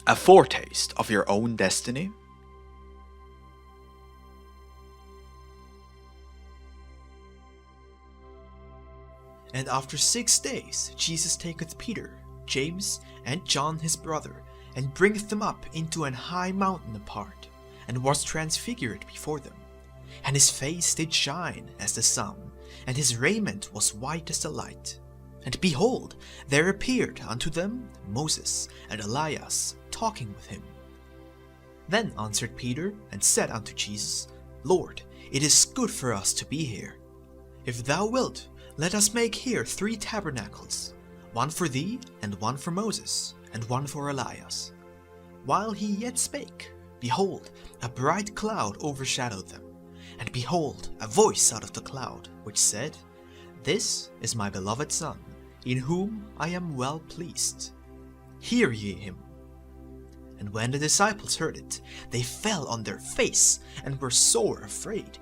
A foretaste of your own destiny? And after 6 days Jesus taketh Peter, James, and John his brother, and bringeth them up into an high mountain apart, and was transfigured before them. And his face did shine as the sun, and his raiment was white as the light. And behold, there appeared unto them Moses and Elias talking with him. Then answered Peter and said unto Jesus, Lord, it is good for us to be here. If thou wilt, let us make here 3 tabernacles, one for thee, and one for Moses, and one for Elias. While he yet spake, behold, a bright cloud overshadowed them. And behold, a voice out of the cloud, which said, This is my beloved Son, in whom I am well pleased. Hear ye him. And when the disciples heard it, they fell on their face, and were sore afraid.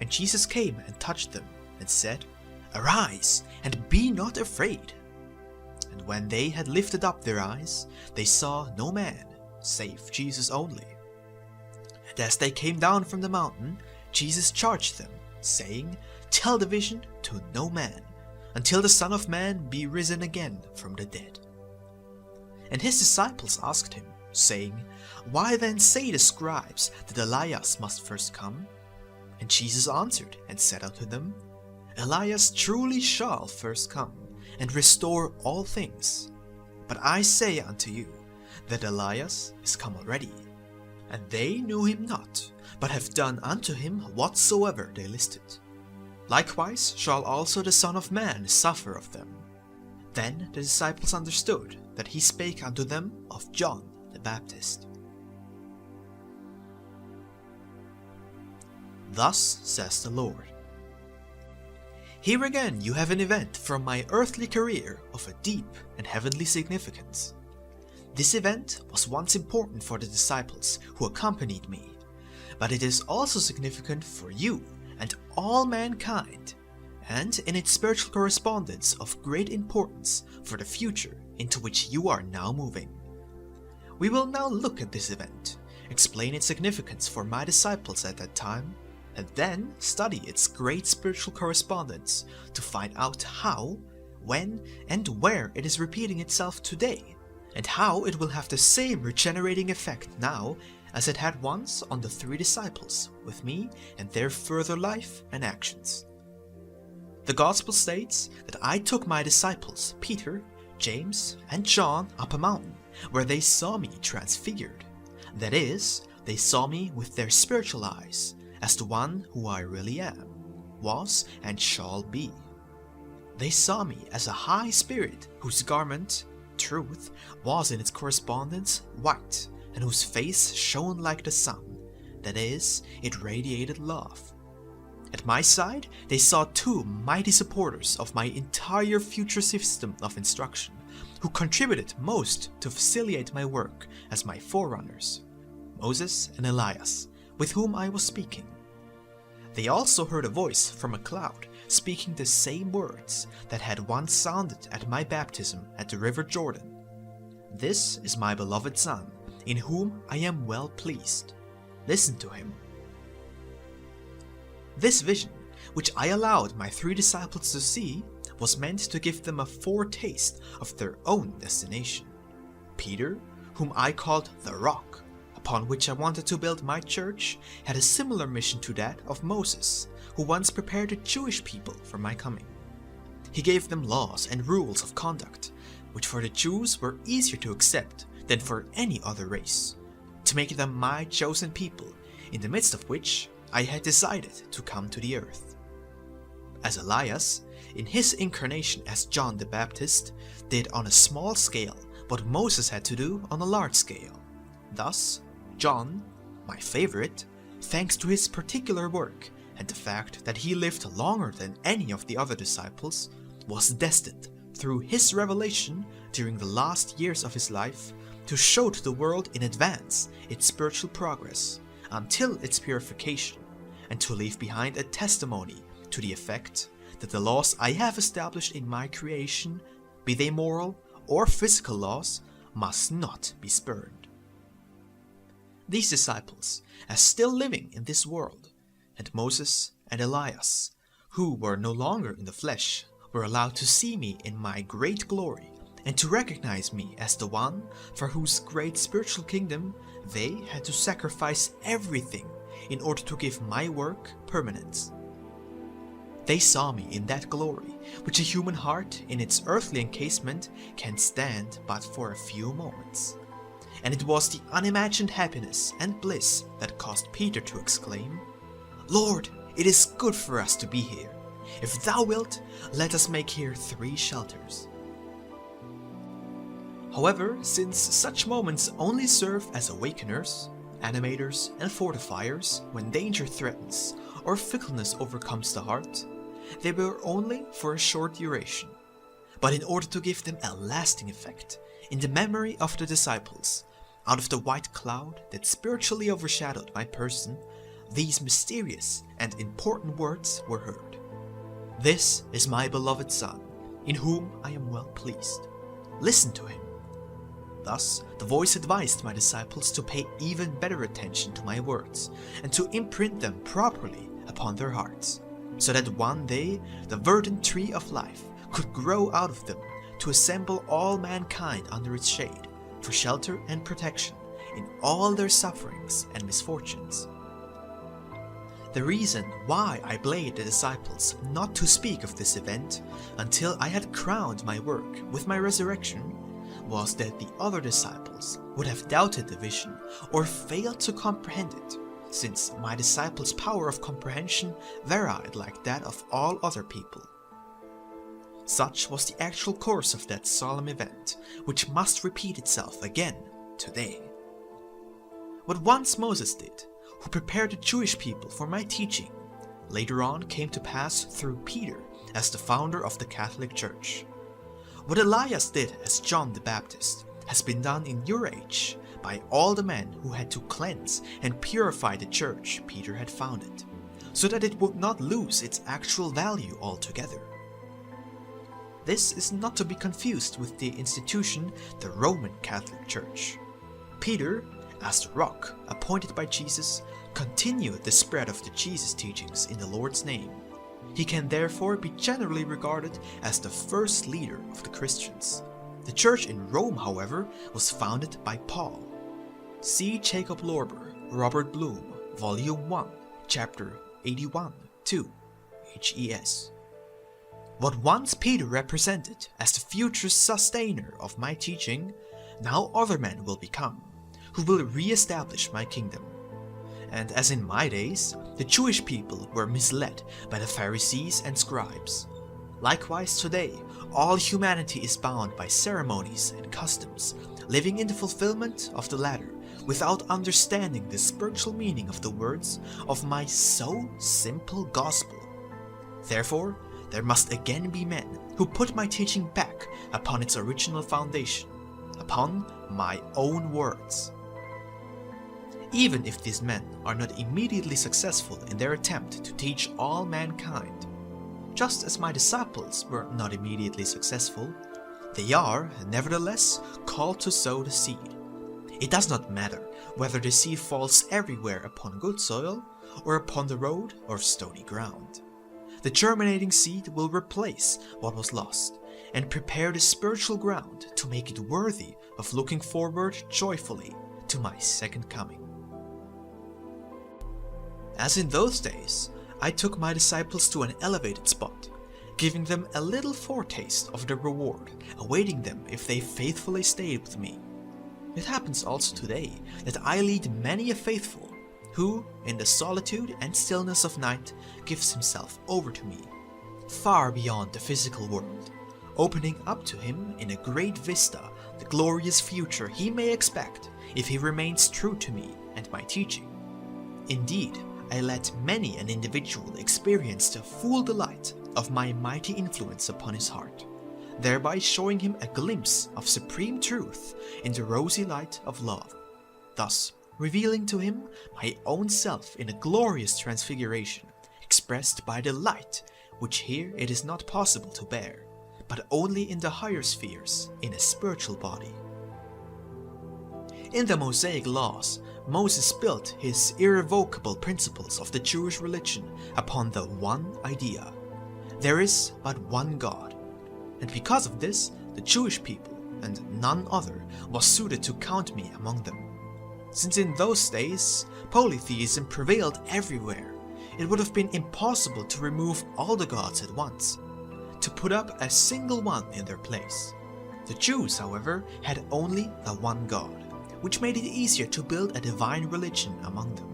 And Jesus came and touched them, and said, Arise, and be not afraid. And when they had lifted up their eyes, they saw no man, save Jesus only. And as they came down from the mountain, Jesus charged them, saying, Tell the vision to no man, until the Son of Man be risen again from the dead. And his disciples asked him, saying, Why then say the scribes that Elias must first come? And Jesus answered and said unto them, Elias truly shall first come, and restore all things. But I say unto you, that Elias is come already, and they knew him not, but have done unto him whatsoever they listed. Likewise shall also the Son of Man suffer of them. Then the disciples understood that he spake unto them of John the Baptist. Thus says the Lord. Here again you have an event from my earthly career of a deep and heavenly significance. This event was once important for the disciples who accompanied me, but it is also significant for you and all mankind, and in its spiritual correspondence of great importance for the future into which you are now moving. We will now look at this event, explain its significance for my disciples at that time, and then study its great spiritual correspondence to find out how, when, and where it is repeating itself today, and how it will have the same regenerating effect now as it had once on the 3 disciples with me and their further life and actions. The Gospel states that I took my disciples, Peter, James, and John up a mountain, where they saw me transfigured. That is, they saw me with their spiritual eyes, as the one who I really am, was, and shall be. They saw me as a high spirit whose garment, truth, was in its correspondence white, and whose face shone like the sun, that is, it radiated love. At my side, they saw 2 mighty supporters of my entire future system of instruction, who contributed most to facilitate my work as my forerunners, Moses and Elias, with whom I was speaking. They also heard a voice from a cloud speaking the same words that had once sounded at my baptism at the river Jordan. This is my beloved Son, in whom I am well pleased. Listen to him. This vision, which I allowed my 3 disciples to see, was meant to give them a foretaste of their own destination. Peter, whom I called the Rock, upon which I wanted to build my church, had a similar mission to that of Moses, who once prepared the Jewish people for my coming. He gave them laws and rules of conduct, which for the Jews were easier to accept than for any other race, to make them my chosen people, in the midst of which I had decided to come to the earth. As Elias, in his incarnation as John the Baptist, did on a small scale what Moses had to do on a large scale. Thus, John, my favorite, thanks to his particular work and the fact that he lived longer than any of the other disciples, was destined, through his revelation during the last years of his life, to show to the world in advance its spiritual progress until its purification, and to leave behind a testimony to the effect that the laws I have established in my creation, be they moral or physical laws, must not be spurned. These disciples, as still living in this world, and Moses and Elias, who were no longer in the flesh, were allowed to see me in my great glory, and to recognize me as the one for whose great spiritual kingdom they had to sacrifice everything in order to give my work permanence. They saw me in that glory, which a human heart in its earthly encasement can stand but for a few moments. And it was the unimagined happiness and bliss that caused Peter to exclaim, "Lord, it is good for us to be here. If thou wilt, let us make here 3 shelters." However, since such moments only serve as awakeners, animators, and fortifiers when danger threatens or fickleness overcomes the heart, they were only for a short duration. But in order to give them a lasting effect, in the memory of the disciples, out of the white cloud that spiritually overshadowed my person, these mysterious and important words were heard. "This is my beloved Son, in whom I am well pleased. Listen to him." Thus, the voice advised my disciples to pay even better attention to my words, and to imprint them properly upon their hearts, so that one day the verdant tree of life could grow out of them, to assemble all mankind under its shade, for shelter and protection in all their sufferings and misfortunes. The reason why I bade the disciples not to speak of this event until I had crowned my work with my resurrection was that the other disciples would have doubted the vision or failed to comprehend it, since my disciples' power of comprehension varied like that of all other people. Such was the actual course of that solemn event, which must repeat itself again today. What once Moses did, who prepared the Jewish people for my teaching, later on came to pass through Peter as the founder of the Catholic Church. What Elias did as John the Baptist has been done in your age by all the men who had to cleanse and purify the church Peter had founded, so that it would not lose its actual value altogether. This is not to be confused with the institution, the Roman Catholic Church. Peter, as the rock appointed by Jesus, continued the spread of the Jesus teachings in the Lord's name. He can therefore be generally regarded as the first leader of the Christians. The church in Rome, however, was founded by Paul. See Jacob Lorber, Robert Bloom, Volume 1, Chapter 81-2, HES. What once Peter represented as the future sustainer of my teaching, now other men will become, who will re-establish my kingdom. And as in my days, the Jewish people were misled by the Pharisees and scribes. Likewise today, all humanity is bound by ceremonies and customs, living in the fulfillment of the latter, without understanding the spiritual meaning of the words of my so simple gospel. Therefore, there must again be men who put my teaching back upon its original foundation, upon my own words. Even if these men are not immediately successful in their attempt to teach all mankind, just as my disciples were not immediately successful, they are, nevertheless, called to sow the seed. It does not matter whether the seed falls everywhere upon good soil, or upon the road or stony ground. The germinating seed will replace what was lost, and prepare the spiritual ground to make it worthy of looking forward joyfully to my second coming. As in those days, I took my disciples to an elevated spot, giving them a little foretaste of the reward awaiting them if they faithfully stayed with me. It happens also today that I lead many a faithful who, in the solitude and stillness of night, gives himself over to me, far beyond the physical world, opening up to him in a great vista the glorious future he may expect if he remains true to me and my teaching. Indeed, I let many an individual experience the full delight of my mighty influence upon his heart, thereby showing him a glimpse of supreme truth in the rosy light of love, thus revealing to him my own self in a glorious transfiguration, expressed by the light which here it is not possible to bear, but only in the higher spheres in a spiritual body. In the Mosaic laws, Moses built his irrevocable principles of the Jewish religion upon the one idea: there is but one God. And because of this, the Jewish people, and none other, was suited to count me among them. Since in those days polytheism prevailed everywhere, it would have been impossible to remove all the gods at once, to put up a single one in their place. The Jews, however, had only the one God, which made it easier to build a divine religion among them.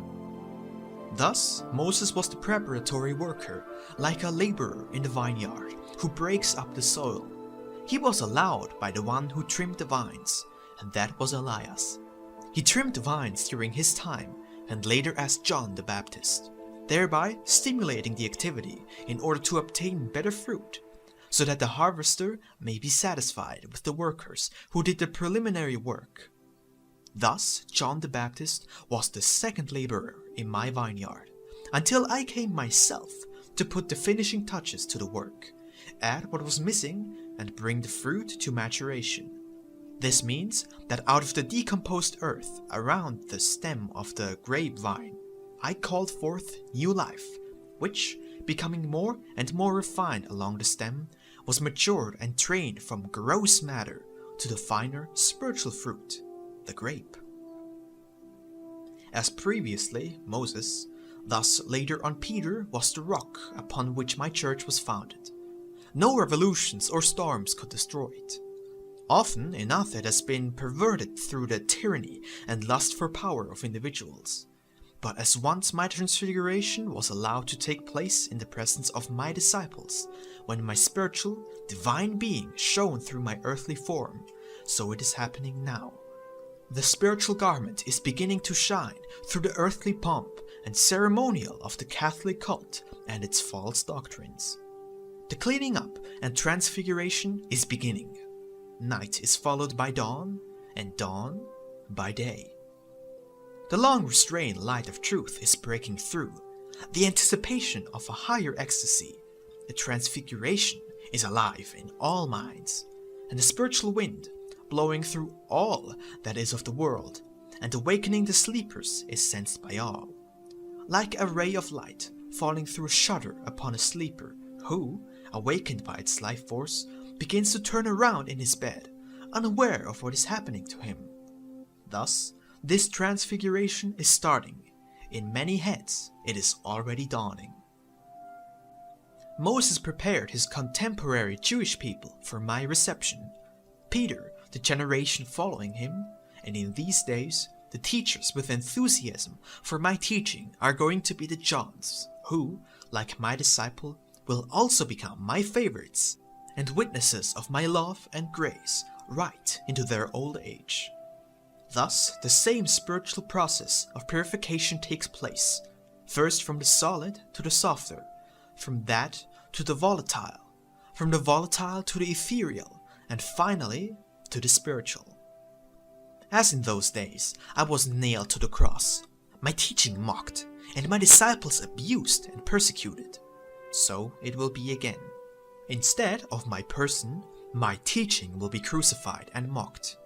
Thus, Moses was the preparatory worker, like a laborer in the vineyard, who breaks up the soil. He was allowed by the one who trimmed the vines, and that was Elias. He trimmed the vines during his time, and later as John the Baptist, thereby stimulating the activity in order to obtain better fruit, so that the harvester may be satisfied with the workers who did the preliminary work. Thus, John the Baptist was the second laborer in my vineyard, until I came myself to put the finishing touches to the work, add what was missing, and bring the fruit to maturation. This means that out of the decomposed earth around the stem of the grapevine, I called forth new life, which, becoming more and more refined along the stem, was matured and trained from gross matter to the finer spiritual fruit, the grape. As previously, Moses, thus later on Peter, was the rock upon which my church was founded. No revolutions or storms could destroy it. Often enough it has been perverted through the tyranny and lust for power of individuals. But as once my transfiguration was allowed to take place in the presence of my disciples, when my spiritual, divine being shone through my earthly form, so it is happening now. The spiritual garment is beginning to shine through the earthly pomp and ceremonial of the Catholic cult and its false doctrines. The cleaning up and transfiguration is beginning. Night is followed by dawn, and dawn by day. The long-restrained light of truth is breaking through. The anticipation of a higher ecstasy, the transfiguration, is alive in all minds, and the spiritual wind, blowing through all that is of the world, and awakening the sleepers, is sensed by all. Like a ray of light falling through a shutter upon a sleeper who, awakened by its life force, begins to turn around in his bed, unaware of what is happening to him. Thus, this transfiguration is starting. In many heads, it is already dawning. Moses prepared his contemporary Jewish people for my reception, Peter the generation following him, and in these days, the teachers with enthusiasm for my teaching are going to be the Johns, who, like my disciple, will also become my favorites and witnesses of my love and grace right into their old age. Thus, the same spiritual process of purification takes place, first from the solid to the softer, from that to the volatile to the ethereal, and finally to the spiritual. As in those days, I was nailed to the cross, my teaching mocked, and my disciples abused and persecuted. So it will be again. Instead of my person, my teaching will be crucified and mocked.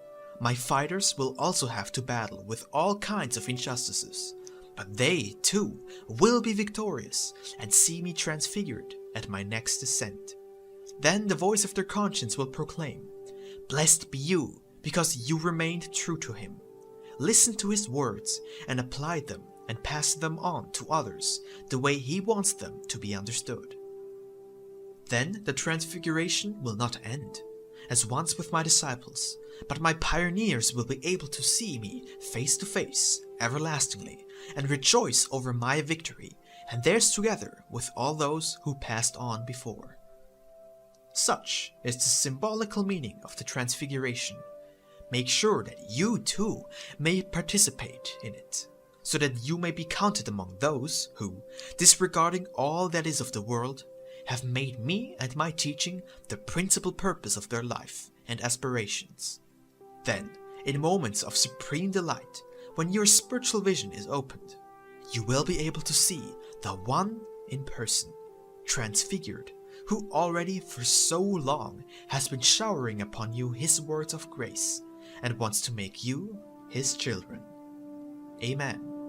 My fighters will also have to battle with all kinds of injustices, but they, too, will be victorious and see me transfigured at my next descent. Then the voice of their conscience will proclaim, "Blessed be you, because you remained true to him. Listen to his words and apply them and pass them on to others the way he wants them to be understood." Then the transfiguration will not end, as once with my disciples, but my pioneers will be able to see me face to face, everlastingly, and rejoice over my victory, and theirs together with all those who passed on before. Such is the symbolical meaning of the transfiguration. Make sure that you too may participate in it, so that you may be counted among those who, disregarding all that is of the world, have made me and my teaching the principal purpose of their life and aspirations. Then, in moments of supreme delight, when your spiritual vision is opened, you will be able to see the one in person, transfigured, who already for so long has been showering upon you his words of grace and wants to make you his children. Amen.